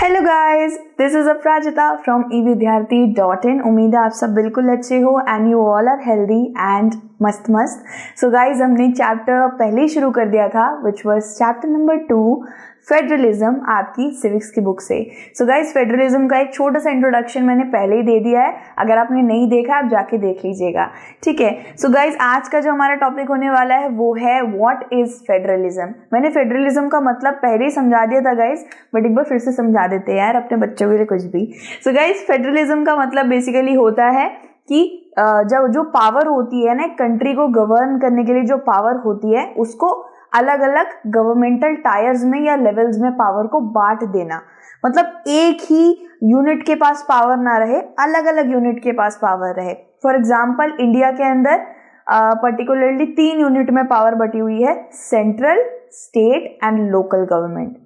Hello guys, this is Aparajita from evidyarthi.in। उम्मीद है आप सब बिल्कुल अच्छे हो and you all are healthy and मस्त मस्त। सो गाइस, हमने चैप्टर पहले ही शुरू कर दिया था which was chapter number 2 federalism, आपकी सिविक्स की बुक से। सो गाइस, फेडरलिज्म का एक छोटा सा इंट्रोडक्शन मैंने पहले ही दे दिया है, अगर आपने नहीं देखा आप जाके देख लीजिएगा, ठीक है। सो गाइस, आज का जो हमारा टॉपिक होने वाला है वो है व्हाट इज फेडरलिज्म। मैंने फेडरलिज्म का मतलब पहले ही समझा दिया था गाइस, बट एक बार फिर से समझा देते हैं यार अपने बच्चों के लिए कुछ भी। सो गाइस, फेडरलिज्म का मतलब बेसिकली होता है कि जब जो पावर होती है ना कंट्री को गवर्न करने के लिए, जो पावर होती है उसको अलग अलग गवर्नमेंटल टायर्स में या लेवल्स में पावर को बांट देना। मतलब एक ही यूनिट के पास पावर ना रहे, अलग अलग यूनिट के पास पावर रहे। फॉर एग्जांपल, इंडिया के अंदर पर्टिकुलरली 3 यूनिट में पावर बटी हुई है, central, state and local government,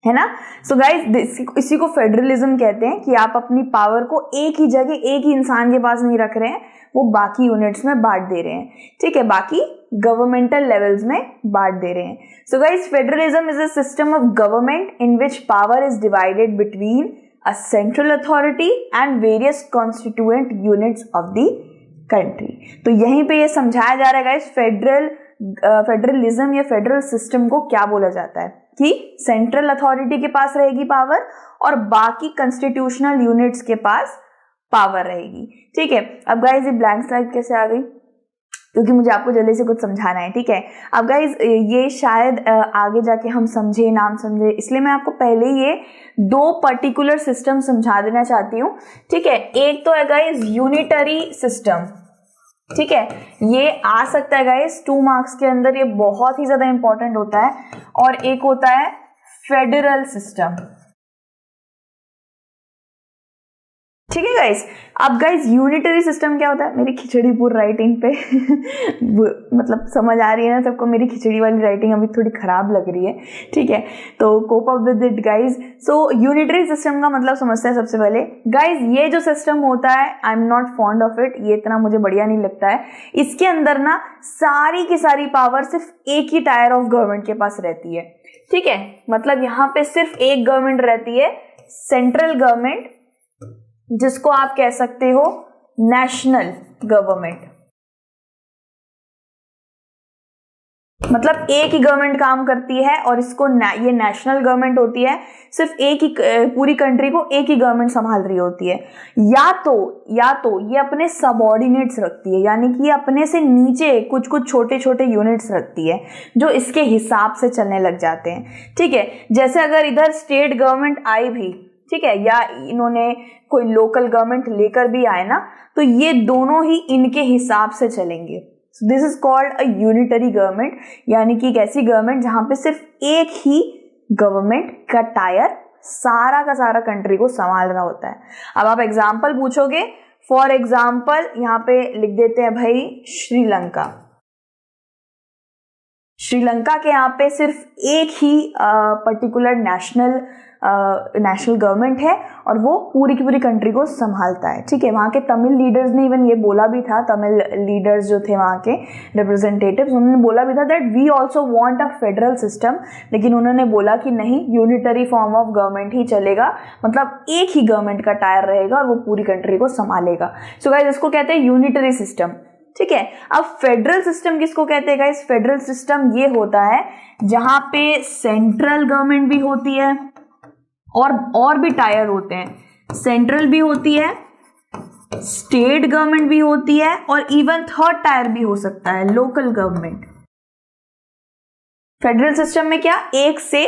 है ना। सो गाइस, इसी को फेडरलिज्म कहते हैं कि आप अपनी पावर को एक ही जगह, एक ही इंसान के पास नहीं रख रहे हैं, वो बाकी यूनिट्स में बांट दे रहे हैं, ठीक है, बाकी गवर्नमेंटल लेवल्स में बांट दे रहे हैं। So guys, federalism is a system of government in which power is divided between a central authority and various constituent units of the country. तो यहीं पे ये समझाया जा रहा है गाइस, फेडरलिज्म या फेडरल सिस्टम को क्या बोला जाता है कि सेंट्रल अथॉरिटी के पास रहेगी पावर और बाकी कॉन्स्टिट्यूशनल यूनिट्स के पास पावर रहेगी, ठीक है। अब गाइस, ये ब्लैंक स्लाइड कैसे आ गई, क्योंकि मुझे आपको जल्दी से कुछ समझाना है, ठीक है। अब गाइस, ये शायद आगे जाके हम समझे नाम समझे, इसलिए मैं आपको पहले ये 2 पर्टिकुलर सिस्टम समझा देना चाहती हूँ, ठीक है। एक तो है गाइस यूनिटरी सिस्टम, ठीक है, ये आ सकता है गाइस 2 मार्क्स के अंदर, ये बहुत ही ज्यादा इंपॉर्टेंट होता है। और एक होता है फेडरल सिस्टम, ठीक है गाइस। अब गाइस, यूनिटरी सिस्टम क्या होता है, मेरी खिचड़ी पूरी राइटिंग पे मतलब समझ आ रही है ना सबको, मेरी खिचड़ी वाली राइटिंग अभी थोड़ी खराब लग रही है, ठीक है, तो cope up with it guys. So unitary system का मतलब समझते हैं सबसे पहले गाइस। ये जो सिस्टम होता है, I am not fond of it, ये इतना मुझे बढ़िया नहीं लगता है। इसके अंदर ना सारी की सारी पावर सिर्फ एक ही टायर ऑफ गवर्नमेंट के पास रहती है, ठीक है। मतलब यहाँ पे सिर्फ एक गवर्नमेंट रहती है, सेंट्रल गवर्नमेंट, जिसको आप कह सकते हो नेशनल गवर्नमेंट। मतलब एक ही गवर्नमेंट काम करती है और इसको ये नेशनल गवर्नमेंट होती है, सिर्फ एक ही पूरी कंट्री को एक ही गवर्नमेंट संभाल रही होती है। या तो ये अपने सबऑर्डिनेट्स रखती है, यानी कि ये अपने से नीचे कुछ कुछ छोटे छोटे यूनिट्स रखती है जो इसके हिसाब से चलने लग जाते हैं, ठीक है। जैसे अगर इधर स्टेट गवर्नमेंट आई भी, ठीक है, या इन्होंने कोई लोकल गवर्नमेंट लेकर भी आए ना, तो ये दोनों ही इनके हिसाब से चलेंगे। So this is called a unitary government, यानी कि एक ऐसी गवर्नमेंट जहां पे सिर्फ एक ही गवर्नमेंट का टायर सारा का सारा कंट्री को संभाल रहा होता है। अब आप एग्जाम्पल पूछोगे, फॉर एग्जाम्पल यहाँ पे लिख देते हैं भाई श्रीलंका। श्रीलंका के यहाँ पे सिर्फ एक ही पर्टिकुलर नेशनल गवर्नमेंट है और वो पूरी की पूरी कंट्री को संभालता है, ठीक है। वहाँ के तमिल लीडर्स ने इवन ये बोला भी था, तमिल लीडर्स जो थे वहाँ के रिप्रेजेंटेटिव्स, उन्होंने बोला भी था that we also want a federal system, लेकिन उन्होंने बोला कि नहीं, यूनिटरी फॉर्म ऑफ गवर्नमेंट ही चलेगा, मतलब एक ही गवर्नमेंट का टायर रहेगा और वो पूरी कंट्री को संभालेगा। सो गाइस, इसको कहते हैं यूनिटरी सिस्टम, ठीक है। अब फेडरल सिस्टम किसको कहते हैं गाइस? फेडरल सिस्टम ये होता है जहां पे सेंट्रल गवर्नमेंट भी होती है और भी टायर होते हैं, सेंट्रल भी होती है, स्टेट गवर्नमेंट भी होती है और इवन थर्ड टायर भी हो सकता है, लोकल गवर्नमेंट। फेडरल सिस्टम में क्या, एक से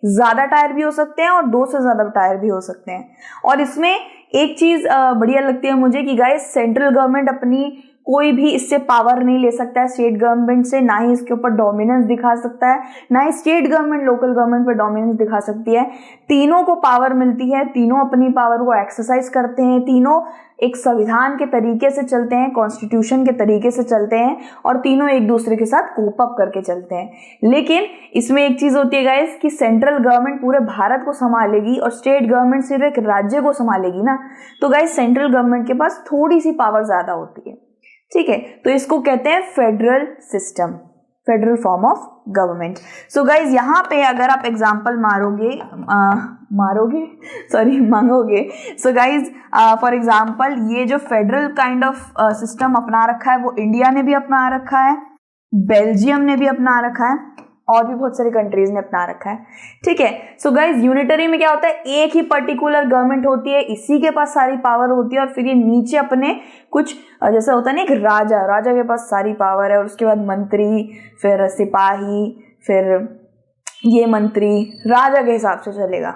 ज्यादा टायर भी हो सकते हैं और 2 से ज्यादा टायर भी हो सकते हैं। और इसमें एक चीज बढ़िया लगती है मुझे कि गाइस, सेंट्रल गवर्नमेंट अपनी कोई भी इससे पावर नहीं ले सकता है स्टेट गवर्नमेंट से, ना ही इसके ऊपर डोमिनेंस दिखा सकता है, ना ही स्टेट गवर्नमेंट लोकल गवर्नमेंट पर डोमिनेंस दिखा सकती है। तीनों को पावर मिलती है, तीनों अपनी पावर को एक्सरसाइज करते हैं, तीनों एक संविधान के तरीके से चलते हैं, कॉन्स्टिट्यूशन के तरीके से चलते हैं और तीनों एक दूसरे के साथ कोप अप करके चलते हैं। लेकिन इसमें एक चीज होती है गाइस कि सेंट्रल गवर्नमेंट पूरे भारत को संभालेगी और स्टेट गवर्नमेंट सिर्फ एक राज्य को संभालेगी ना, तो गाइस सेंट्रल गवर्नमेंट के पास थोड़ी सी पावर ज्यादा होती है, ठीक है। तो इसको कहते हैं federal system, federal form of government. So guys यहाँ पे अगर आप एग्जाम्पल मांगोगे, सो गाइज फॉर एग्जाम्पल ये जो फेडरल काइंड ऑफ सिस्टम अपना रखा है वो इंडिया ने भी अपना रखा है, बेल्जियम ने भी अपना रखा है, और भी बहुत सारी कंट्रीज ने अपना रखा है। ठीक है, सो गाइज यूनिटरी में क्या होता है, एक ही पर्टिकुलर गवर्नमेंट होती है, इसी के पास सारी पावर होती है, और फिर ये नीचे अपने कुछ जैसे होता है ना, एक राजा के पास सारी पावर है, और उसके बाद मंत्री, फिर सिपाही, फिर ये मंत्री, राजा के हिसाब से चलेगा,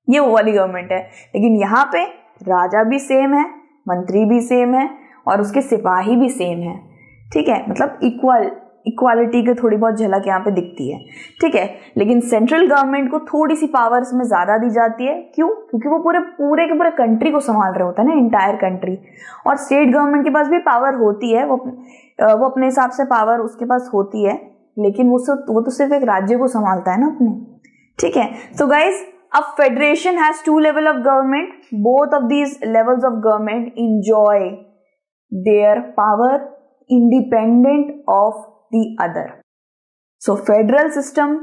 ये वो वाली गवर्नमेंट है। लेकिन यहाँ पे राजा भी सेम है, मंत्री भी सेम है, और उसके सिपाही भी सेम है। ठीक है, मतलब इक्वालिटी की थोड़ी बहुत झलक यहाँ पे दिखती है। ठीक है, लेकिन सेंट्रल गवर्नमेंट को थोड़ी सी पावर्स में ज्यादा दी जाती है। क्यों? क्योंकि वो पूरे के पूरे कंट्री को संभाल रहे होता है ना, इंटायर कंट्री। और स्टेट गवर्नमेंट के पास भी पावर होती है, वो अपने हिसाब से पावर उसके पास होती है, लेकिन वो तो सिर्फ एक राज्य को संभालता है ना अपने। ठीक है, so guys a federation has two level of government. Both of these levels of government enjoy their power independent of the other. So federal system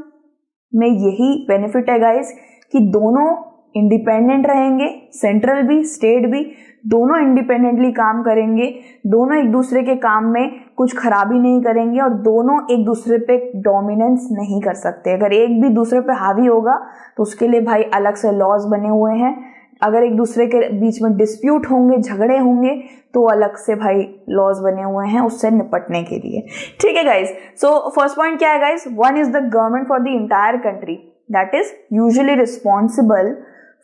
में यही बेनिफिट है गाइस कि दोनों इंडिपेंडेंट रहेंगे, सेंट्रल भी स्टेट भी दोनों इंडिपेंडेंटली काम करेंगे, दोनों एक दूसरे के काम में कुछ खराबी नहीं करेंगे, और दोनों एक दूसरे पे डोमिनेंस नहीं कर सकते। अगर एक भी दूसरे पे हावी होगा तो उसके लिए भाई अलग से लॉज बने हुए हैं। अगर एक दूसरे के बीच में डिस्प्यूट होंगे, झगड़े होंगे, तो अलग से भाई लॉज बने हुए हैं उससे निपटने के लिए। ठीक है गाइज, सो फर्स्ट पॉइंट क्या है guys, one is the government for the entire country that is usually responsible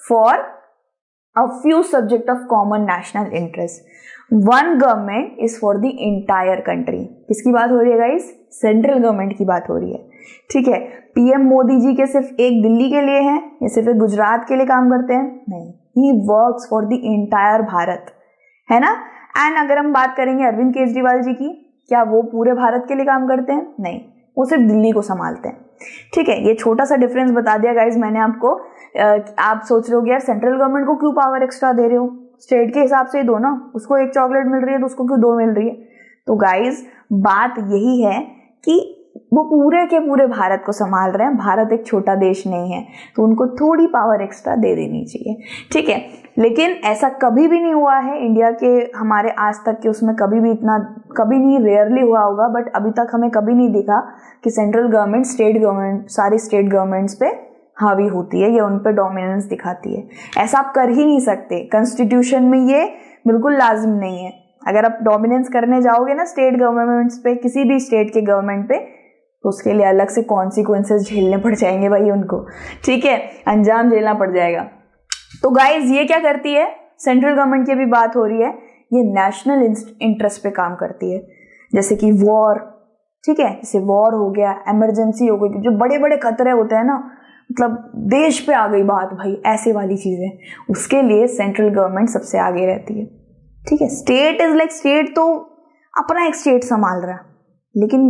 for a few subject of common national interest. One government is for the entire country. किसकी बात हो रही है guys? Central government की बात हो रही है। ठीक है, पीएम मोदी जी के सिर्फ एक दिल्ली के लिए हैं या सिर्फ एक गुजरात के लिए काम करते हैं? नहीं, he works for the entire Bharat, है ना। एंड अगर हम बात करेंगे अरविंद केजरीवाल जी की, क्या वो पूरे भारत के लिए काम करते हैं? नहीं, वो सिर्फ दिल्ली को संभालते हैं। ठीक है, ये छोटा सा डिफरेंस बता दिया गाइज मैंने आपको। आप सोच रहे हो यार सेंट्रल गवर्नमेंट को क्यों पावर एक्स्ट्रा दे रहे हो, स्टेट के हिसाब से ही दो ना, उसको एक चॉकलेट मिल रही है तो उसको क्यों 2 मिल रही है। तो गाइज बात यही है कि वो पूरे के पूरे भारत को संभाल रहे हैं, भारत एक छोटा देश नहीं है, तो उनको थोड़ी पावर एक्स्ट्रा दे देनी चाहिए। ठीक है, लेकिन ऐसा कभी भी नहीं हुआ है इंडिया के हमारे आज तक के उसमें, कभी नहीं, रेयरली हुआ होगा, बट अभी तक हमें कभी नहीं दिखा कि सेंट्रल गवर्नमेंट सारी स्टेट गवर्नमेंट्स पे हावी होती है या उन पे डोमिनेंस दिखाती है। ऐसा आप कर ही नहीं सकते, कॉन्स्टिट्यूशन में ये बिल्कुल लाजिम नहीं है। अगर आप डोमिनेंस करने जाओगे ना स्टेट गवर्नमेंट्स पे, किसी भी स्टेट के गवर्नमेंट पे, तो उसके लिए अलग से कॉन्सिक्वेंसेस झेलने पड़ जाएंगे भाई उनको। ठीक है, अंजाम झेलना पड़ जाएगा। तो गाइज ये क्या करती है, सेंट्रल गवर्नमेंट की भी बात हो रही है, ये नेशनल इंटरेस्ट पे काम करती है, जैसे कि वॉर। ठीक है, जैसे वॉर हो गया, इमरजेंसी हो गई, जो बड़े बड़े खतरे होते हैं ना, मतलब देश पे आ गई बात भाई, ऐसे वाली चीजें, उसके लिए सेंट्रल गवर्नमेंट सबसे आगे रहती है। ठीक है, स्टेट इज लाइक, स्टेट तो अपना एक स्टेट संभाल रहा है, लेकिन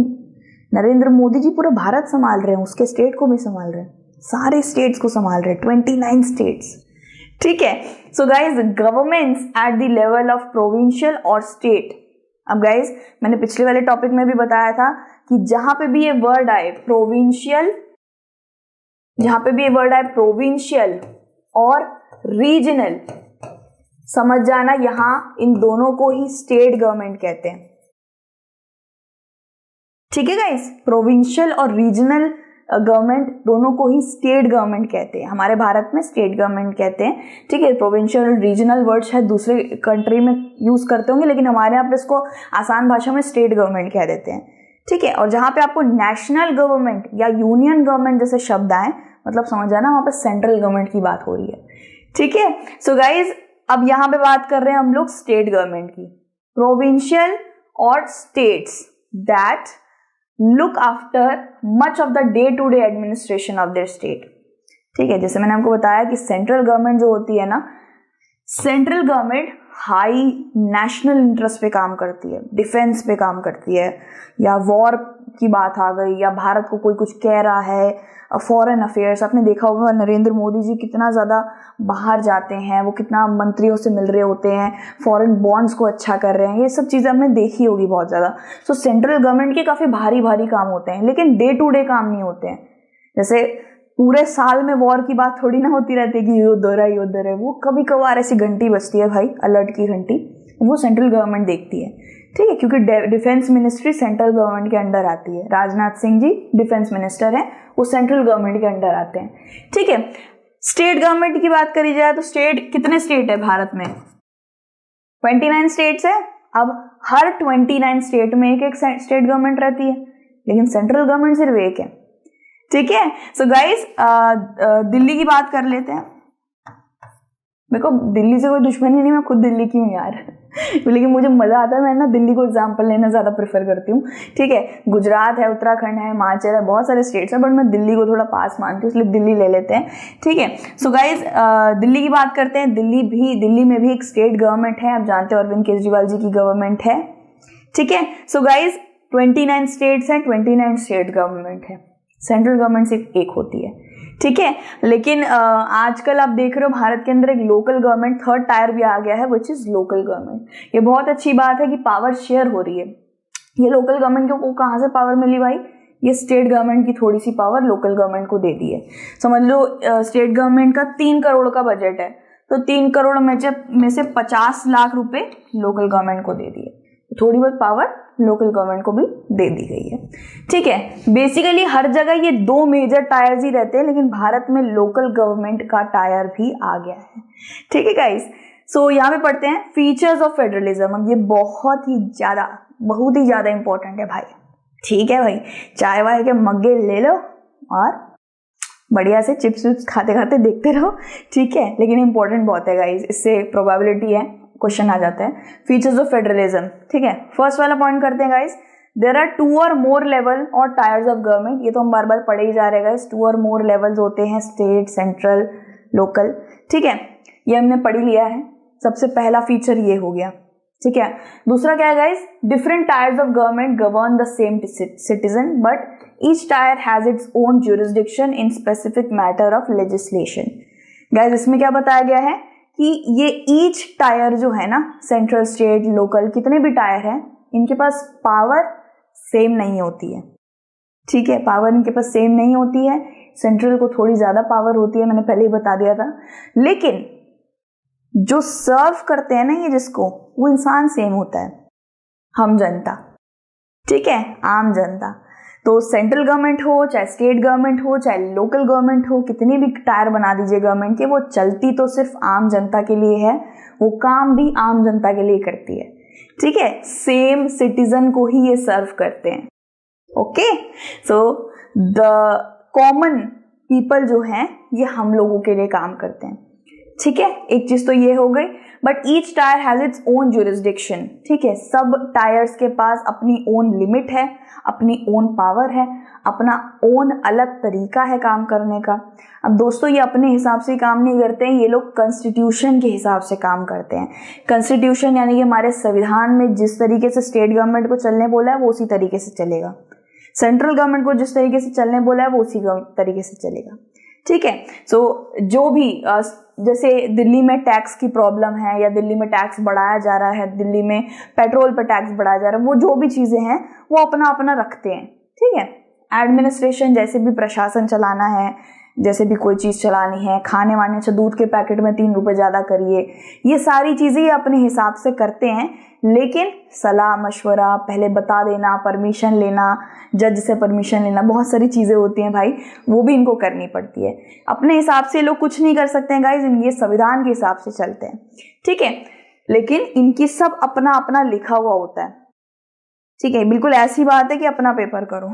नरेंद्र मोदी जी पूरा भारत संभाल रहे हैं, उसके स्टेट को भी संभाल रहे हैं, सारे स्टेट्स को संभाल रहे हैं, 29 स्टेट्स। ठीक है, so guys governments at the level of provincial और स्टेट। अब गाइज मैंने पिछले वाले टॉपिक में भी बताया था कि जहां पे भी ये वर्ड आए प्रोविंशियल, जहां पे भी ये वर्ड आए प्रोविंशियल और रीजनल, समझ जाना यहां इन दोनों को ही स्टेट गवर्नमेंट कहते हैं। ठीक है गाइस, प्रोविंशियल और रीजनल गवर्नमेंट दोनों को ही स्टेट गवर्नमेंट कहते हैं, हमारे भारत में स्टेट गवर्नमेंट कहते हैं। ठीक है, प्रोविंशियल और रीजनल वर्ड शायद दूसरे कंट्री में यूज करते होंगे, लेकिन हमारे यहाँ पे इसको आसान भाषा में स्टेट गवर्नमेंट कह देते हैं। ठीक है, और जहां पे आपको नेशनल गवर्नमेंट या यूनियन गवर्नमेंट जैसे शब्द आए, मतलब समझ जाना वहां पे सेंट्रल गवर्नमेंट की बात हो रही है। ठीक है, सो गाइज अब यहां पे बात कर रहे हैं हम लोग स्टेट गवर्नमेंट की, प्रोविंशियल और states that look after much of the day to day administration of their state. ठीक है, जैसे मैंने आपको बताया कि सेंट्रल गवर्नमेंट जो होती है ना, central government high national interest पे काम करती है, डिफेंस पे काम करती है, या वॉर की बात आ गई, या भारत को कोई कुछ कह रहा है, फॉरेन अफेयर्स, आपने देखा होगा नरेंद्र मोदी जी कितना ज़्यादा बाहर जाते हैं, वो कितना मंत्रियों से मिल रहे होते हैं, फॉरेन बॉन्ड्स को अच्छा कर रहे हैं, ये सब चीज़ें आपने देखी होगी बहुत ज़्यादा। सो सेंट्रल गवर्नमेंट के काफ़ी भारी भारी काम होते हैं, लेकिन डे टू डे काम नहीं होते हैं। जैसे पूरे साल में वॉर की बात थोड़ी ना होती रहती है कि युद्ध हो रहा है युद्ध हो रहा है, वो कभी कभार ऐसी घंटी बजती है भाई, अलर्ट की घंटी, वो सेंट्रल गवर्नमेंट देखती है, ठीक है, क्योंकि डिफेंस मिनिस्ट्री सेंट्रल गवर्नमेंट के अंडर आती है। राजनाथ सिंह जी डिफेंस मिनिस्टर हैं, वो सेंट्रल गवर्नमेंट के अंडर आते हैं, ठीक है। स्टेट गवर्नमेंट की बात करी जाए तो स्टेट, कितने स्टेट है भारत में? 29 स्टेट्स है। अब हर 29 स्टेट में एक एक स्टेट गवर्नमेंट रहती है, लेकिन सेंट्रल गवर्नमेंट सिर्फ एक है, ठीक है। सो गाइस, दिल्ली की बात कर लेते हैं। मेरे को दिल्ली से कोई दुश्मनी नहीं, मैं खुद दिल्ली की हूँ यार लेकिन मुझे मजा आता है, मैं ना दिल्ली को एग्जाम्पल लेना ज्यादा प्रेफर करती हूँ, ठीक है। गुजरात है, उत्तराखंड है, हिमाचल है, बहुत सारे स्टेट्स हैं, बट मैं दिल्ली को थोड़ा पास मानती हूँ, इसलिए दिल्ली ले लेते हैं, ठीक है। सो गाइज, दिल्ली की बात करते हैं। दिल्ली में भी एक स्टेट गवर्नमेंट है, आप जानते हैं अरविंद केजरीवाल जी की गवर्नमेंट है, ठीक है। सो गाइज, 29 स्टेट्स हैं, 29 स्टेट गवर्नमेंट है, सेंट्रल गवर्नमेंट सिर्फ एक होती है, ठीक है। लेकिन आजकल आप देख रहे हो भारत के अंदर एक लोकल गवर्नमेंट थर्ड टायर भी आ गया है, विच इज लोकल गवर्नमेंट। ये बहुत अच्छी बात है कि पावर शेयर हो रही है। ये लोकल गवर्नमेंट को कहाँ से पावर मिली भाई? ये स्टेट गवर्नमेंट की थोड़ी सी पावर लोकल गवर्नमेंट को दे दी है। समझ लो स्टेट गवर्नमेंट का 3 करोड़ का बजट है, तो 3 करोड़ में से 50 लाख रुपए लोकल गवर्नमेंट को दे दिए, थोड़ी बहुत पावर लोकल गवर्नमेंट को भी दे दी गई है, ठीक है। बेसिकली हर जगह ये 2 मेजर टायर्स ही रहते हैं, लेकिन भारत में लोकल गवर्नमेंट का टायर भी आ गया है, ठीक है गाइस। सो यहाँ पे पढ़ते हैं फीचर्स ऑफ फेडरलिज्म। अब ये बहुत ही ज्यादा इंपॉर्टेंट है भाई, ठीक है भाई। चाय वाय के मग्गे ले लो और बढ़िया से चिप्स विप्स खाते खाते देखते रहो, ठीक है। लेकिन इंपॉर्टेंट बहुत है गाइस, इससे प्रोबेबिलिटी है क्वेश्चन आ जाता है। फीचर्स ऑफ फेडरलिज्म, ठीक है। फर्स्ट वाला पॉइंट करते हैं गाइस, देयर आर 2 और मोर लेवल और टायर्स ऑफ गवर्नमेंट। ये तो हम बार बार पढ़े ही जा रहे हैं गाइस, 2 और मोर लेवल्स होते हैं, स्टेट, सेंट्रल, लोकल, ठीक है। ये हमने पढ़ लिया है। सबसे पहला फीचर ये हो गया, ठीक है। दूसरा क्या है guys, different tyres of government govern the same citizen but each tyre has its own jurisdiction in specific matter of legislation. Guys इसमें क्या बताया गया है कि ये ईच टायर जो है ना, सेंट्रल, स्टेट, लोकल, कितने भी टायर हैं, इनके पास पावर सेम नहीं होती है, ठीक है। पावर इनके पास सेम नहीं होती है, सेंट्रल को थोड़ी ज्यादा पावर होती है, मैंने पहले ही बता दिया था। लेकिन जो सर्व करते हैं ना ये जिसको, वो इंसान सेम होता है, हम जनता, ठीक है, आम जनता। तो सेंट्रल गवर्नमेंट हो, चाहे स्टेट गवर्नमेंट हो, चाहे लोकल गवर्नमेंट हो, कितनी भी टायर बना दीजिए गवर्नमेंट के, वो चलती तो सिर्फ आम जनता के लिए है, वो काम भी आम जनता के लिए करती है, ठीक है। सेम सिटीजन को ही ये सर्व करते हैं, okay. So the common people जो हैं ये हम लोगों के लिए काम करते हैं, ठीक है। एक चीज तो ये हो गई, but each tyre has its own jurisdiction, ठीक है। सब टायर्स के पास अपनी ओन लिमिट है, अपनी ओन पावर है, अपना ओन अलग तरीका है काम करने का। अब दोस्तों ये अपने हिसाब से काम नहीं करते हैं, ये लोग कॉन्स्टिट्यूशन के हिसाब से काम करते हैं। कॉन्स्टिट्यूशन यानी कि हमारे संविधान में जिस तरीके से स्टेट गवर्नमेंट को चलने बोला है वो उसी तरीके से चलेगा, सेंट्रल गवर्नमेंट को जिस तरीके से चलने बोला है वो उसी तरीके से चलेगा, ठीक है। सो जो भी जैसे दिल्ली में टैक्स की प्रॉब्लम है, या दिल्ली में टैक्स बढ़ाया जा रहा है, दिल्ली में पेट्रोल पर टैक्स बढ़ाया जा रहा है, वो जो भी चीजें हैं वो अपना अपना रखते हैं, ठीक है। एडमिनिस्ट्रेशन, जैसे भी प्रशासन चलाना है, जैसे भी कोई चीज चलानी है, खाने वाने, अच्छा दूध के पैकेट में 3 रुपए ज्यादा करिए, ये सारी चीजें ये अपने हिसाब से करते हैं। लेकिन सलाह मशवरा, पहले बता देना, परमिशन लेना, जज से परमिशन लेना, बहुत सारी चीजें होती हैं भाई, वो भी इनको करनी पड़ती है। अपने हिसाब से लोग कुछ नहीं कर सकते हैं गाइज, ये संविधान के हिसाब से चलते हैं, ठीक है। लेकिन इनकी सब अपना अपना लिखा हुआ होता है, ठीक है। बिल्कुल ऐसी बात है कि अपना पेपर करो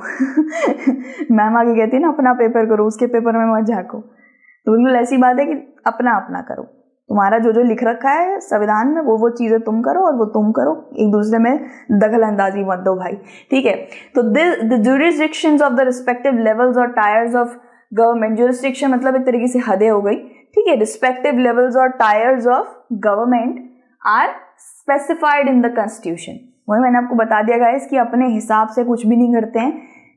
मैम आगे कहती है ना अपना पेपर करो, उसके पेपर में मत झाको। तो बिल्कुल ऐसी बात है कि अपना अपना करो, तुम्हारा जो जो लिख रखा है संविधान में वो चीजें तुम करो और वो तुम करो, एक दूसरे में दखल अंदाजी मत दो भाई, ठीक है। तो the jurisdictions of the respective levels और टायर्स ऑफ गवर्नमेंट, ज्यूरिसडिक्शन मतलब एक तरीके से हदें हो गई, ठीक है। रिस्पेक्टिव लेवल्स और tiers of government are specified in the constitution. वही मैंने आपको बता दिया गाइस कि अपने हिसाब से कुछ भी नहीं करते हैं,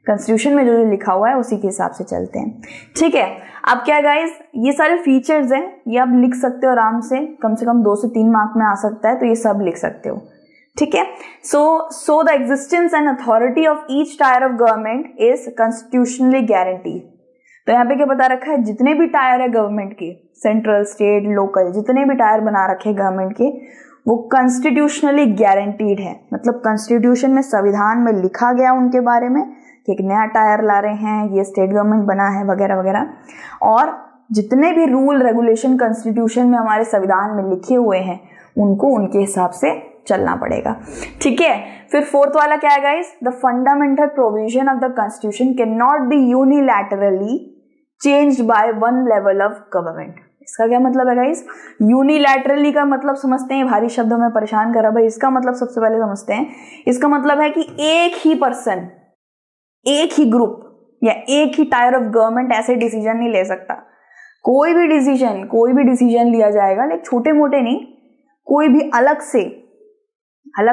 कॉन्स्टिट्यूशन में जो लिखा हुआ है उसी के हिसाब से चलते हैं। ठीक है, अब क्या गाइस, ये सारे फीचर्स हैं, ये आप लिख सकते हो आराम से कम 2 से 3 मार्क में आ सकता है, तो ये सब लिख सकते हो। ठीक है, so the existence and authority of each tyre of government is constitutionally guaranteed. तो यहाँ पे क्या बता रखा है, जितने भी टायर है गवर्नमेंट के, सेंट्रल, स्टेट, लोकल, जितने भी टायर बना रखे हैं गवर्नमेंट के, वो कॉन्स्टिट्यूशनली गारंटीड है। मतलब कॉन्स्टिट्यूशन में, संविधान में लिखा गया उनके बारे में कि एक नया टायर ला रहे हैं, ये स्टेट गवर्नमेंट बना है, वगैरह वगैरह। और जितने भी रूल रेगुलेशन कॉन्स्टिट्यूशन में हमारे संविधान में लिखे हुए हैं, उनको उनके हिसाब से चलना पड़ेगा। ठीक है, फिर फोर्थ वाला क्या है guys, the fundamental provision of the constitution can not be unilaterally changed by one level of government. इसका क्या मतलब है गाइस, यूनिलैटरली का मतलब समझते हैं, भारी शब्दों में परेशान करा भाई, इसका मतलब सबसे पहले समझते हैं। इसका मतलब है कि एक ही पर्सन, एक ही ग्रुप या एक ही टायर ऑफ गवर्नमेंट ऐसे डिसीजन नहीं ले सकता। कोई भी डिसीजन लिया जाएगा, लेकिन छोटे मोटे नहीं, कोई भी अलग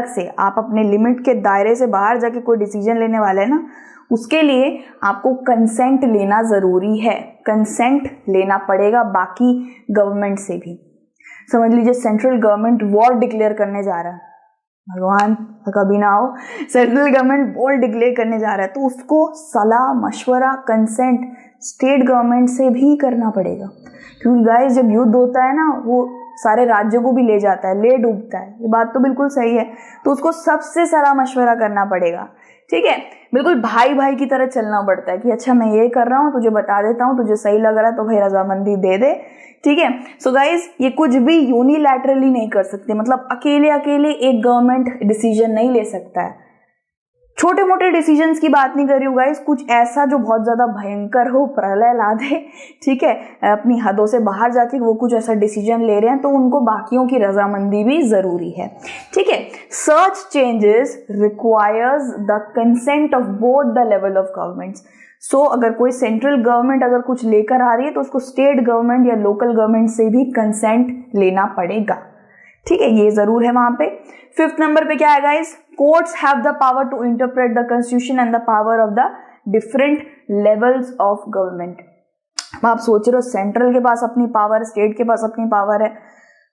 से आप अपने लिमिट के दायरे से बाहर जाके कोई डिसीजन लेने वाले हैं ना, उसके लिए आपको कंसेंट लेना जरूरी है, कंसेंट लेना पड़ेगा बाकी गवर्नमेंट से भी। समझ लीजिए सेंट्रल गवर्नमेंट वॉर डिक्लेयर करने जा रहा है, भगवान कभी ना हो, सेंट्रल गवर्नमेंट वॉर डिक्लेयर करने जा रहा है, तो उसको सलाह मशवरा कंसेंट स्टेट गवर्नमेंट से भी करना पड़ेगा। क्योंकि गाइस जब युद्ध होता है ना, वो सारे राज्यों को भी ले जाता है, ले डूबता है, ये बात तो बिल्कुल सही है, तो उसको सबसे सलाह मशवरा करना पड़ेगा। ठीक है, बिल्कुल भाई भाई की तरह चलना पड़ता है कि अच्छा मैं ये कर रहा हूँ, तुझे बता देता हूँ, तुझे सही लग रहा है तो भाई रजामंदी दे दे। ठीक है, सो गाइज ये कुछ भी यूनिलैटरली नहीं कर सकते, मतलब अकेले एक गवर्नमेंट डिसीजन नहीं ले सकता है। छोटे मोटे डिसीजंस की बात नहीं कर रही हूँ गाइस, कुछ ऐसा जो बहुत ज्यादा भयंकर हो, प्रलय ला दे, ठीक है, अपनी हदों से बाहर जाके वो कुछ ऐसा डिसीजन ले रहे हैं, तो उनको बाकियों की रजामंदी भी जरूरी है। ठीक है, such changes requires the consent of both the level of governments. So अगर कोई सेंट्रल गवर्नमेंट अगर कुछ लेकर आ रही है, तो उसको स्टेट गवर्नमेंट या लोकल गवर्नमेंट से भी कंसेंट लेना पड़ेगा। ठीक है, ये जरूर है वहां पे। 5th नंबर पे क्या है guys, courts have the power to interpret the constitution and the power of the different levels of government. आप सोच रहे हो सेंट्रल के पास अपनी पावर, स्टेट के पास अपनी पावर है,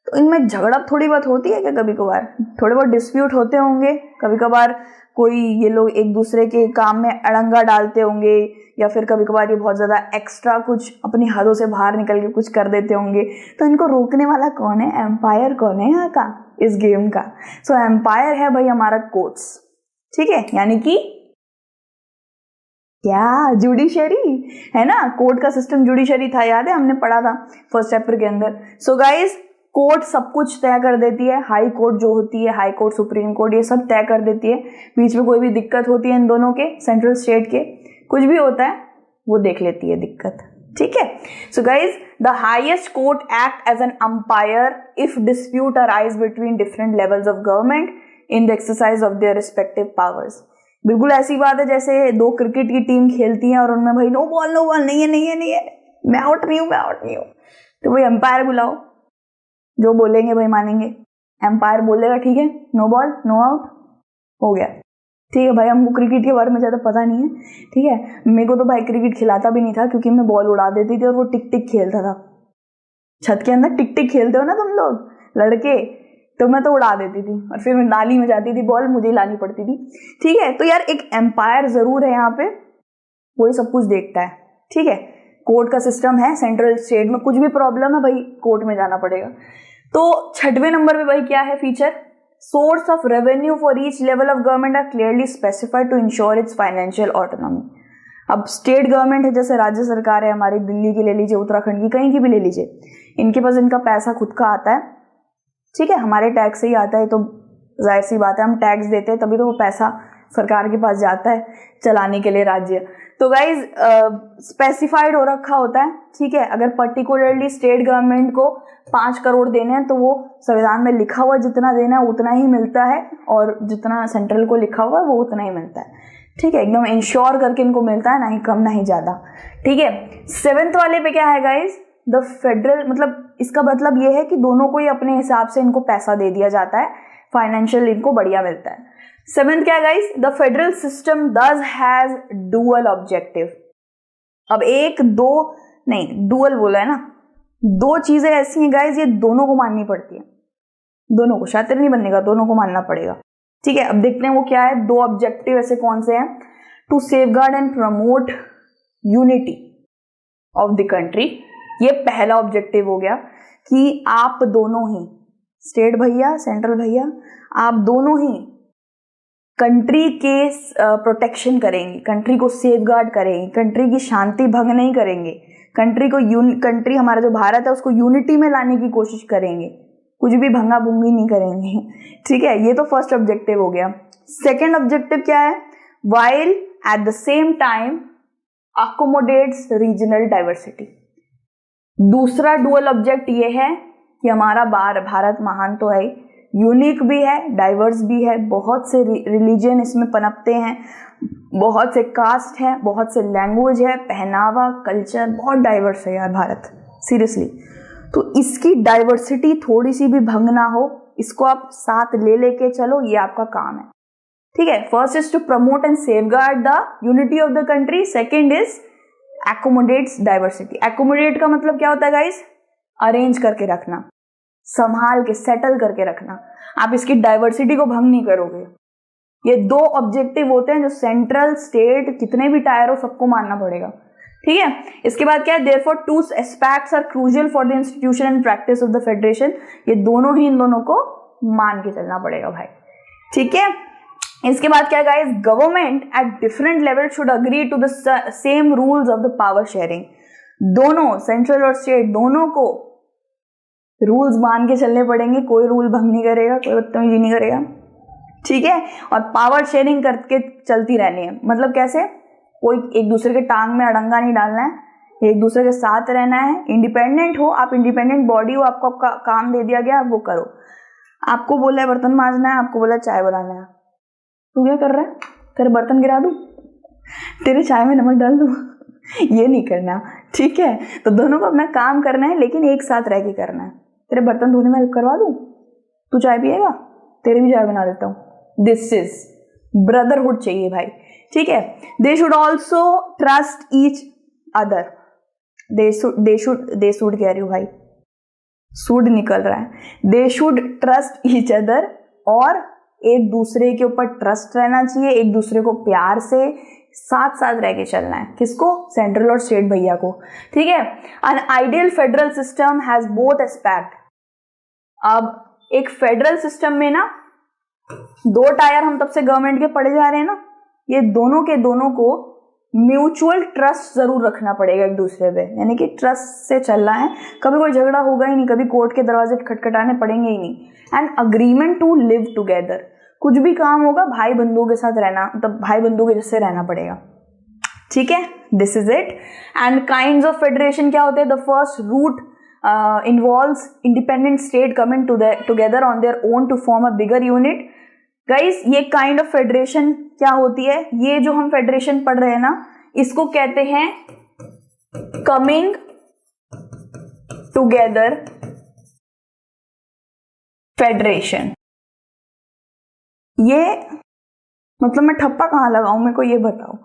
तो इनमें झगड़ा थोड़ी बहुत होती है क्या? कभी कभार थोड़े बहुत डिस्प्यूट होते होंगे, कभी कभार कोई ये लोग एक दूसरे के काम में अड़ंगा डालते होंगे, या फिर कभी कभार ये बहुत ज्यादा एक्स्ट्रा कुछ अपनी हदों से बाहर निकल के कुछ कर देते होंगे। तो इनको रोकने वाला कौन है? एम्पायर कौन है यहाँ का, इस गेम का? सो एम्पायर है भाई हमारा कोर्ट्स। ठीक है, यानी कि क्या, जुडिशरी है ना, कोर्ट का सिस्टम जुडिशरी था, याद है हमने पढ़ा था फर्स्ट चैप्टर के अंदर। सो गाइस कोर्ट सब कुछ तय कर देती है, हाई कोर्ट जो होती है, हाई कोर्ट, सुप्रीम कोर्ट, ये सब तय कर देती है। बीच में कोई भी दिक्कत होती है इन दोनों के, सेंट्रल स्टेट के, कुछ भी होता है वो देख लेती है दिक्कत। ठीक है, so guys the highest court act as an umpire if dispute arise between different levels of government in the exercise of their respective powers. बिल्कुल ऐसी बात है जैसे दो क्रिकेट की टीम खेलती है और उनमें भाई नो बॉल नहीं है, मैं आउट नहीं हूँ, तो भाई अंपायर बुलाओ, जो बोलेंगे भाई मानेंगे। एम्पायर बोलेगा ठीक है, नो बॉल नो आउट, हो गया। ठीक है भाई, हमको क्रिकेट के बारे में ज्यादा पता नहीं है, ठीक है, मेरे को तो भाई क्रिकेट खिलाता भी नहीं था, क्योंकि मैं बॉल उड़ा देती थी और वो टिक टिक खेलता था। छत के अंदर टिक टिक खेलते हो ना तुम लोग लड़के, तो मैं तो उड़ा देती थी और फिर नाली में जाती थी बॉल, मुझे लानी पड़ती थी। ठीक है, तो यार एक एम्पायर जरूर है यहाँ पे, वही सब कुछ देखता है। ठीक है, कोर्ट का सिस्टम है सेंट्रल स्टेट में, कुछ भी प्रॉब्लम है भाई कोर्ट में जाना पड़ेगा। तो 6वें नंबर पे भाई क्या है feature, source of revenue for each level of government are clearly specified to ensure its financial autonomy. अब स्टेट गवर्नमेंट है, जैसे राज्य सरकार है हमारी, दिल्ली की ले लीजिए, उत्तराखंड की, कहीं की भी ले लीजिए, इनके पास इनका पैसा खुद का आता है। ठीक है, हमारे टैक्स से ही आता है, तो जाहिर सी बात है हम टैक्स देते हैं, तभी तो वो पैसा सरकार के पास जाता है चलाने के लिए राज्य। तो गाइज स्पेसिफाइड हो रखा होता है। ठीक है, अगर पर्टिकुलरली स्टेट गवर्नमेंट को 5 करोड़ देने हैं, तो वो संविधान में लिखा हुआ जितना देना है उतना ही मिलता है, और जितना सेंट्रल को लिखा हुआ है वो उतना ही मिलता है। ठीक है, एकदम इंश्योर करके इनको मिलता है, ना ही कम ना ही ज्यादा। ठीक है, 7th वाले पे क्या है गाइज, द फेडरल, मतलब इसका मतलब ये है कि दोनों को ही अपने हिसाब से इनको पैसा दे दिया जाता है, फाइनेंशियल इनको बढ़िया मिलता है। 7th क्या है गाइस, द फेडरल सिस्टम दस हैज डुअल ऑब्जेक्टिव। अब एक दो नहीं, डुअल बोला है ना, दो चीजें ऐसी हैं गाइस, ये दोनों को माननी पड़ती है, दोनों को, शातिर नहीं बनने का, दोनों को मानना पड़ेगा। ठीक है, अब देखते हैं वो क्या है। दो ऑब्जेक्टिव ऐसे कौन से हैं, to safeguard and promote unity of the country. ये पहला ऑब्जेक्टिव हो गया कि आप दोनों ही, स्टेट भैया सेंट्रल भैया, आप दोनों ही कंट्री के प्रोटेक्शन करेंगे, कंट्री को सेफगार्ड करेंगे, कंट्री की शांति भंग नहीं करेंगे, कंट्री हमारा जो भारत है उसको यूनिटी में लाने की कोशिश करेंगे, कुछ भी भंगा भुंगी नहीं करेंगे। ठीक है, ये तो फर्स्ट ऑब्जेक्टिव हो गया। सेकेंड ऑब्जेक्टिव क्या है, while at the same time accommodates regional diversity. दूसरा डुअल ऑब्जेक्ट ये है कि हमारा भारत महान तो है, यूनिक भी है, डाइवर्स भी है, बहुत से रिलीजन इसमें पनपते हैं, बहुत से कास्ट है, बहुत से लैंग्वेज है, पहनावा, कल्चर, बहुत डाइवर्स है यार भारत, सीरियसली। तो इसकी डाइवर्सिटी थोड़ी सी भी भंग ना हो, इसको आप साथ ले लेके चलो, ये आपका काम है। ठीक है, first is to promote and safeguard the unity of the country, second is accommodates diversity. Accommodate का मतलब क्या होता है गाइस, अरेंज करके रखना, संभाल के, सेटल करके रखना। आप इसकी डाइवर्सिटी को भंग नहीं करोगे। ये दो ऑब्जेक्टिव होते हैं जो सेंट्रल, स्टेट, कितने भी टायर हो सबको मानना पड़ेगा। ठीक है, इसके बाद क्या है, therefore two aspects are crucial for the institution and practice of the federation. ये दोनों ही, इन दोनों को मान के चलना पड़ेगा भाई। ठीक है, इसके बाद क्या guys, government at different level should agree to the same rules of the power sharing. दोनों, सेंट्रल और स्टेट, दोनों को रूल्स मान के चलने पड़ेंगे, कोई रूल भंग नहीं करेगा, कोई बदतमीजी नहीं करेगा। ठीक है, और पावर शेयरिंग करके चलती रहनी है। मतलब कैसे, कोई एक दूसरे के टांग में अड़ंगा नहीं डालना है, एक दूसरे के साथ रहना है, इंडिपेंडेंट हो आप, इंडिपेंडेंट बॉडी हो, आपको काम दे दिया गया, आप वो करो। आपको बोला है बर्तन मांजना है, आपको बोला चाय बनाना है, तू क्या कर रहा है, तेरे बर्तन गिरा दूं, तेरे चाय में नमक डाल दूं, ये नहीं करना। ठीक है, तो दोनों को अपना काम करना है, लेकिन एक साथ रह के करना है। तेरे बर्तन धोने में हेल्प करवा दूं, तू चाय पिएगा, तेरे भी चाय बना देता हूं। दिस इज ब्रदरहुड चाहिए भाई। ठीक है, they should also trust each other. They should कह रही हूँ भाई, शुड निकल रहा है। They should trust each other, और एक दूसरे के ऊपर ट्रस्ट रहना चाहिए, एक दूसरे को प्यार से साथ साथ रह के चलना है। किसको, सेंट्रल और स्टेट भैया को। ठीक है, an ideal federal system has both aspect. अब एक फेडरल सिस्टम में ना दो टायर हम तब से गवर्नमेंट के पड़े जा रहे हैं ना, ये दोनों के दोनों को म्यूचुअल ट्रस्ट जरूर रखना पड़ेगा एक दूसरे पे, यानी कि ट्रस्ट से चलना है। कभी कोई झगड़ा होगा ही नहीं, कभी कोर्ट के दरवाजे खटखटाने पड़ेंगे ही नहीं। And agreement to live together, कुछ भी काम होगा भाई बंधुओं के साथ रहना, मतलब भाई बंधुओं के जैसे रहना पड़ेगा। ठीक है, this is it. And kinds of federation क्या होते हैं, the first route involves independent state coming together on their own to form a bigger unit. Guys, ये काइंड ऑफ फेडरेशन क्या होती है, ये जो हम फेडरेशन पढ़ रहे हैं ना, इसको कहते हैं कमिंग टुगेदर फेडरेशन। ये मतलब मैं ठप्पा कहाँ लगाऊं, मेरे को ये बताओ।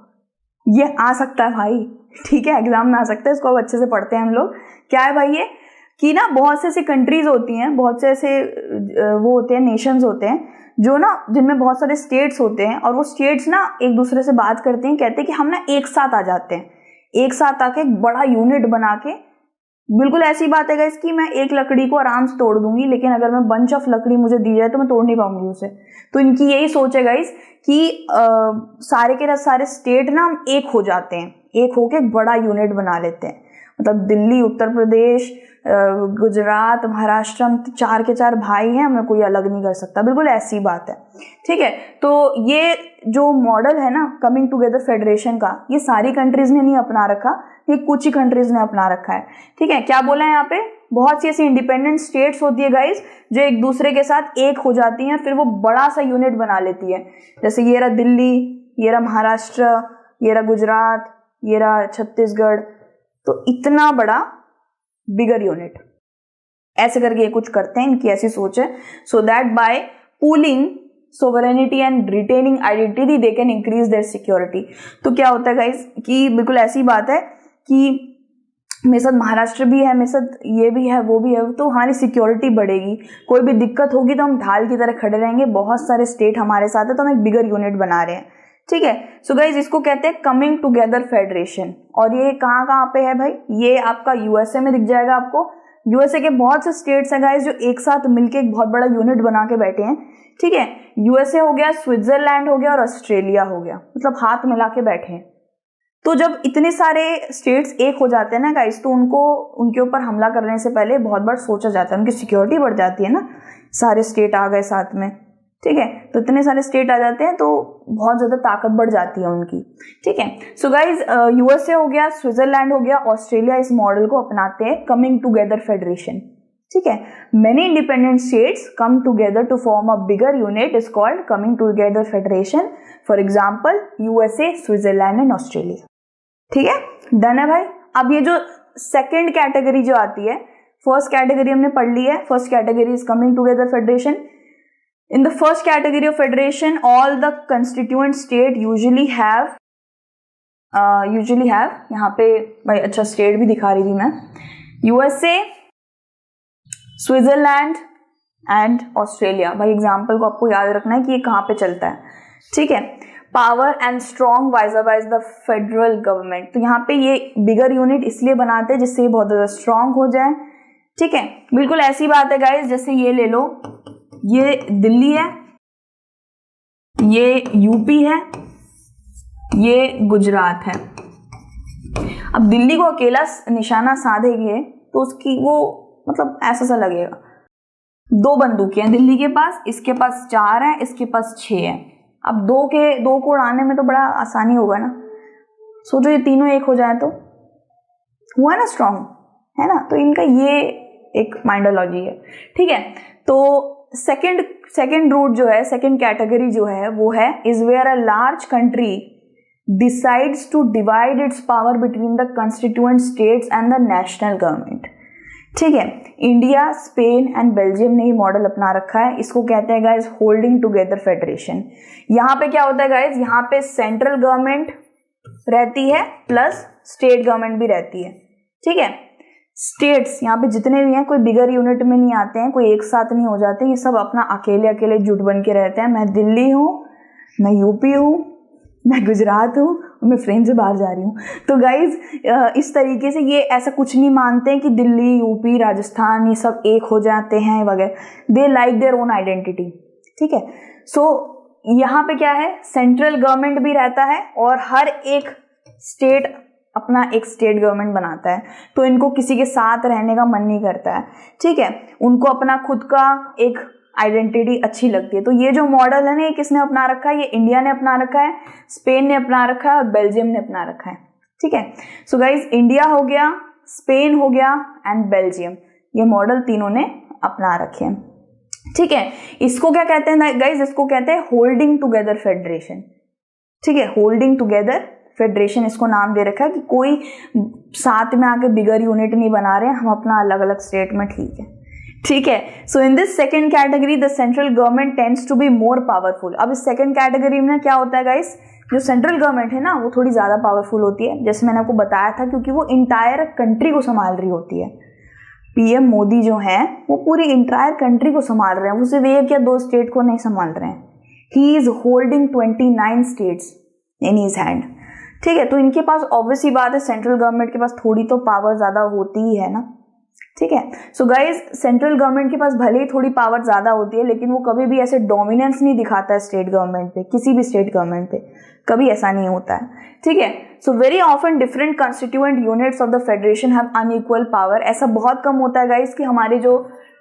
ये आ सकता है भाई, ठीक है, एग्जाम में आ सकता है, इसको अब अच्छे से पढ़ते हैं हम लोग। क्या है भाई ये, कि ना बहुत से ऐसी कंट्रीज होती हैं, बहुत से ऐसे वो होते हैं, नेशंस होते हैं जो ना, जिनमें बहुत सारे स्टेट्स होते हैं, और वो स्टेट्स ना एक दूसरे से बात करते हैं, कहते हैं कि हम ना एक साथ आ जाते हैं, एक साथ आके एक बड़ा यूनिट बना के। बिल्कुल ऐसी बात है गाइस कि मैं एक लकड़ी को आराम से तोड़ दूंगी, लेकिन अगर मैं बंच ऑफ लकड़ी मुझे दी जाए तो मैं तोड़ नहीं पाऊंगी उसे। तो इनकी यही सोच है गाइस कि सारे के सारे स्टेट ना हम एक हो जाते हैं, एक होके एक बड़ा यूनिट बना लेते हैं। मतलब दिल्ली, उत्तर प्रदेश, गुजरात, महाराष्ट्र, हम चार के चार भाई हैं, हमें कोई अलग नहीं कर सकता। बिल्कुल ऐसी बात है। ठीक है, तो ये जो मॉडल है ना कमिंग टुगेदर फेडरेशन का, ये सारी कंट्रीज ने नहीं अपना रखा, ये कुछ ही कंट्रीज ने अपना रखा है। ठीक है, क्या बोला है यहाँ पे, बहुत सी ऐसी इंडिपेंडेंट स्टेट्स होती है गाइस जो एक दूसरे के साथ एक हो जाती हैं, फिर वो बड़ा सा यूनिट बना लेती है। जैसे ये रहा दिल्ली, ये रहा महाराष्ट्र, ये रहा गुजरात, ये रहा छत्तीसगढ़। तो इतना बड़ा बिगर यूनिट, ऐसे करके कुछ करते हैं, इनकी ऐसी सोच है। So that bye pooling sovereignty and retaining identity they can increase their security. तो क्या होता है गाइस कि बिल्कुल ऐसी बात है कि मेरे साथ महाराष्ट्र भी है, मेरे साथ ये भी है, वो भी है, तो हमारी सिक्योरिटी बढ़ेगी। कोई भी दिक्कत होगी तो हम ढाल की तरह खड़े रहेंगे, बहुत सारे स्टेट हमारे साथ है तो हम एक बिगर यूनिट बना रहे हैं, ठीक है। सो गाइज इसको कहते हैं कमिंग टुगेदर फेडरेशन। और ये कहाँ कहाँ पे है भाई, ये आपका यूएसए में दिख जाएगा आपको। यूएसए के बहुत से स्टेट्स हैं गाइज जो एक साथ मिलके एक बहुत बड़ा यूनिट बना के बैठे हैं, ठीक है। यूएसए हो गया, स्विट्जरलैंड हो गया और ऑस्ट्रेलिया हो गया, मतलब हाथ मिला के बैठे हैं। तो जब इतने सारे स्टेट्स एक हो जाते हैं ना गाइस, तो उनको उनके ऊपर हमला करने से पहले बहुत बार सोचा जाता है, उनकी सिक्योरिटी बढ़ जाती है ना, सारे स्टेट आ गए साथ में, ठीक है। तो इतने सारे स्टेट आ जाते हैं तो बहुत ज्यादा ताकत बढ़ जाती है उनकी, ठीक है। सो गाइज यूएसए हो गया, स्विट्जरलैंड हो गया, ऑस्ट्रेलिया इस मॉडल को अपनाते हैं कमिंग टुगेदर फेडरेशन, ठीक है। Many independent states come together to form a bigger unit is called coming together federation. For example USA, Switzerland and Australia, ठीक है। डन है भाई। अब ये जो सेकेंड कैटेगरी जो आती है, फर्स्ट कैटेगरी हमने पढ़ ली है, first category is coming together federation. In the first category of federation all the constituent state usually have यहाँ पे भाई अच्छा स्टेट भी दिखा रही थी मैं, यूएसए, स्विट्जरलैंड एंड ऑस्ट्रेलिया। भाई एग्जाम्पल को आपको याद रखना है कि ये कहाँ पे चलता है, ठीक है। Power and strong wise the federal government. तो यहाँ पे ये बिगर यूनिट इसलिए बनाते हैं जिससे ये बहुत ज्यादा स्ट्रॉन्ग हो जाए, ठीक है। बिल्कुल ऐसी बात है गाइस, जैसे ये ले लो, ये दिल्ली है, ये यूपी है, ये गुजरात है। अब दिल्ली को अकेला निशाना साधेंगे तो उसकी वो मतलब ऐसा सा लगेगा, दो बंदूकें हैं दिल्ली के पास, इसके पास 4 है, इसके पास 6 है। अब दो को उड़ाने में तो बड़ा आसानी होगा ना। सोचो ये तीनों एक हो जाए तो हुआ ना स्ट्रॉन्ग, है ना। तो इनका ये एक माइंडोलॉजी है, ठीक है। तो सेकंड रूट जो है, सेकंड कैटेगरी जो है वो है is where a large country decides to divide its power between the constituent states and the national government, ठीक है। इंडिया, स्पेन एंड बेल्जियम ने ये मॉडल अपना रखा है, इसको कहते हैं गाइस होल्डिंग टुगेदर फेडरेशन। यहाँ पे क्या होता है गाइस, यहाँ पे सेंट्रल गवर्नमेंट रहती है प्लस स्टेट गवर्नमेंट भी रहती है, ठीक है। स्टेट्स यहाँ पे जितने भी हैं कोई बिगर यूनिट में नहीं आते हैं, कोई एक साथ नहीं हो जाते, ये सब अपना अकेले अकेले जुट बन के रहते हैं। मैं दिल्ली हूँ, मैं यूपी हूँ, मैं गुजरात हूँ, मैं फ्रेंड से बाहर जा रही हूँ। तो गाइज इस तरीके से ये ऐसा कुछ नहीं मानते हैं कि दिल्ली, यूपी, राजस्थान ये सब एक हो जाते हैं वगैरह, they like their own identity, ठीक है। सो यहाँ पे क्या है, सेंट्रल गवर्नमेंट भी रहता है और हर एक स्टेट अपना एक स्टेट गवर्नमेंट बनाता है, तो इनको किसी के साथ रहने का मन नहीं करता है, ठीक है। उनको अपना खुद का एक आइडेंटिटी अच्छी लगती है। तो ये जो मॉडल है ना, ये किसने अपना रखा है, ये इंडिया ने अपना रखा है, स्पेन ने अपना रखा है और बेल्जियम ने अपना रखा है, ठीक है। सो गाइज इंडिया हो गया, स्पेन हो गया एंड बेल्जियम, ये मॉडल तीनों ने अपना रखे हैं, ठीक है। इसको क्या कहते हैं गाइज, इसको कहते हैं होल्डिंग टुगेदर फेडरेशन, ठीक है। होल्डिंग टुगेदर फेडरेशन इसको नाम दे रखा है कि कोई साथ में आके बिगर यूनिट नहीं बना रहे हैं, हम अपना अलग अलग स्टेट में ठीक है, ठीक है। So in this second category the central government tends to be more powerful. अब इस सेकंड कैटेगरी में क्या होता है गाइस, जो सेंट्रल गवर्नमेंट है ना वो थोड़ी ज्यादा पावरफुल होती है, जैसे मैंने आपको बताया था, क्योंकि वो इंटायर कंट्री को संभाल रही होती है। पीएम मोदी जो है वो पूरी इंटायर कंट्री को संभाल रहे हैं, वो सिर्फ एक या 2 स्टेट को नहीं संभाल रहे हैं। He is holding 29 states in his hand, ठीक है। तो इनके पास ऑब्वियस ही बात है, सेंट्रल गवर्नमेंट के पास थोड़ी तो पावर ज्यादा होती ही है ना, ठीक है। सो गाइज सेंट्रल गवर्नमेंट के पास भले ही थोड़ी पावर ज्यादा होती है, लेकिन वो कभी भी ऐसे डोमिनेंस नहीं दिखाता है स्टेट गवर्नमेंट पे, किसी भी स्टेट गवर्नमेंट पे कभी ऐसा नहीं होता है, ठीक है। So very often different constituent units of the federation have unequal power. ऐसा बहुत कम होता है गाइज कि हमारे जो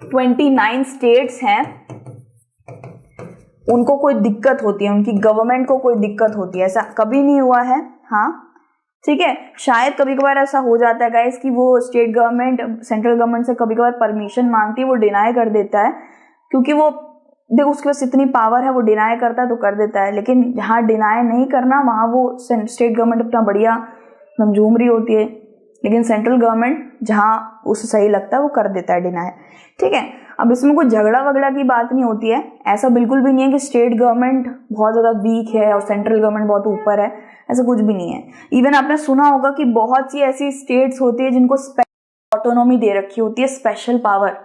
29 स्टेट्स हैं उनको कोई दिक्कत होती है, उनकी गवर्नमेंट को कोई दिक्कत होती है, ऐसा कभी नहीं हुआ है, हाँ, ठीक है। शायद कभी कभार ऐसा हो जाता है गाइस कि वो स्टेट गवर्नमेंट सेंट्रल गवर्नमेंट से कभी कभार परमिशन मांगती है, वो डिनाई कर देता है, क्योंकि वो देखो उसके पास इतनी पावर है, वो डिनाई करता है तो कर देता है। लेकिन जहाँ डिनाई नहीं करना वहाँ वो स्टेट गवर्नमेंट अपना बढ़िया झूम रही होती है, लेकिन सेंट्रल गवर्नमेंट जहाँ उसे सही लगता है वो कर देता है डिनाई, ठीक है। अब इसमें कोई झगड़ा वगड़ा की बात नहीं होती है, ऐसा बिल्कुल भी नहीं है कि स्टेट गवर्नमेंट बहुत ज़्यादा वीक है और सेंट्रल गवर्नमेंट बहुत ऊपर है, ऐसा कुछ भी नहीं है। इवन आपने सुना होगा कि बहुत सी ऐसी स्टेट्स होती है जिनको ऑटोनॉमी दे रखी होती है, स्पेशल पावर।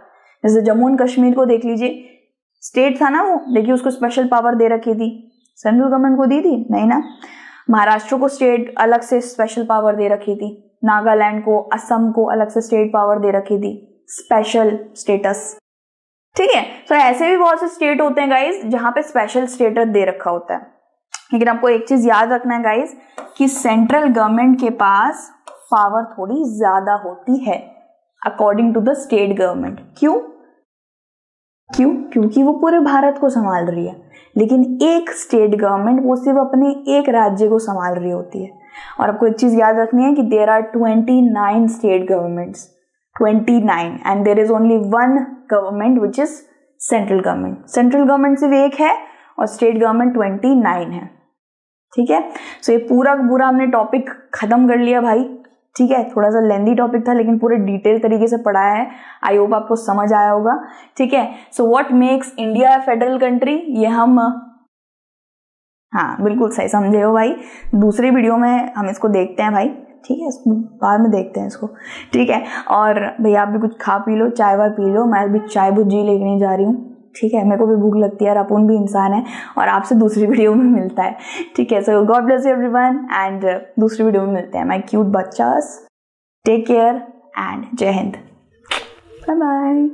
जैसे जम्मू एंड कश्मीर को देख लीजिए, स्टेट था ना वो, देखिए उसको स्पेशल पावर दे रखी थी, सेंट्रल गवर्नमेंट को दी थी नहीं ना। महाराष्ट्र को स्टेट अलग से स्पेशल पावर दे रखी थी, नागालैंड को, असम को अलग से स्टेट पावर दे रखी थी, स्पेशल स्टेटस, ठीक है। तो ऐसे भी बहुत से स्टेट होते हैं गाइज जहां पे स्पेशल स्टेटस दे रखा होता है। लेकिन आपको एक चीज याद रखना है गाइज कि सेंट्रल गवर्नमेंट के पास पावर थोड़ी ज्यादा होती है according to the state government. क्यों? क्योंकि वो पूरे भारत को संभाल रही है, लेकिन एक स्टेट गवर्नमेंट वो सिर्फ अपने एक राज्य को संभाल रही होती है। और आपको एक चीज याद रखनी है कि there are 29 state governments, 29, and there is only one government which is central government. Central government सिर्फ एक है और स्टेट गवर्नमेंट 29 है, ठीक है। सो ये पूरा हमने टॉपिक खत्म कर लिया भाई, ठीक है। थोड़ा सा लेंदी टॉपिक था लेकिन पूरे डिटेल तरीके से पढ़ाया है, आई होप आपको समझ आया होगा, ठीक है। So what makes India a federal country, ये हम हाँ बिल्कुल सही समझे हो भाई। दूसरी वीडियो में हम इसको देखते हैं भाई, ठीक है, बाद में देखते हैं इसको, ठीक है। और भैया आप भी कुछ खा पी लो, चाय वाय पी लो, मैं भी चाय भुज्जी लेके जा रही हूँ, ठीक है। मेरे को भी भूख लगती है, अपन भी इंसान है, और आपसे दूसरी वीडियो में मिलता है, ठीक है। So God bless everyone and दूसरी वीडियो में मिलते हैं माय क्यूट बच्चास। Take care and Jai Hind, bye bye.